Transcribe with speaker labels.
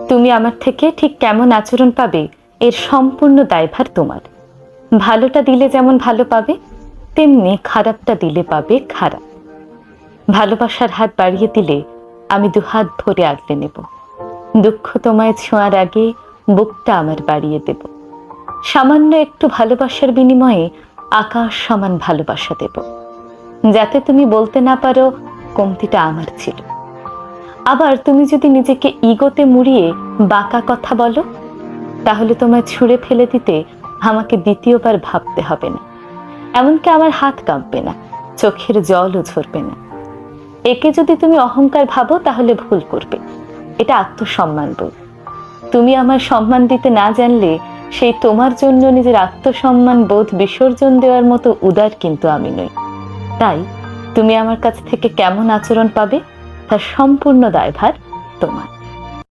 Speaker 1: তুমি আমার থেকে ঠিক কেমন আচরণ পাবে এর সম্পূর্ণ দায়ভার তোমার। ভালোটা দিলে যেমন ভালো পাবে, তেমনি খারাপটা দিলে পাবে খারাপ। ভালোবাসার হাত বাড়িয়ে দিলে আমি দুহাত ভরে আগলে নেব। দুঃখ তোমায় ছোঁয়ার আগে বুকটা আমার বাড়িয়ে দেব। সামান্য একটু ভালোবাসার বিনিময়ে আকাশ সমান ভালোবাসা দেব, যাতে তুমি বলতে না পারো কমতিটা আমার ছিল। আবার তুমি যদি নিজেকে ইগোতে মুড়িয়ে বাঁকা কথা বলো, তাহলে তোমায় ছুঁড়ে ফেলে দিতে আমাকে দ্বিতীয়বার ভাবতে হবে না। এমনকি আমার হাত কাঁপবে না, চোখের জলও ঝরবে না। একে যদি তুমি অহংকার ভাবো তাহলে ভুল করবে। এটা আত্মসম্মান বোধ। তুমি আমার সম্মান দিতে না জানলে সেই তোমার জন্য নিজের আত্মসম্মান বোধ বিসর্জন দেওয়ার মতো উদার কিন্তু আমি নই। তাই তুমি আমার কাছ থেকে কেমন আচরণ পাবে তার সম্পূর্ণ দায়ভার তোমার।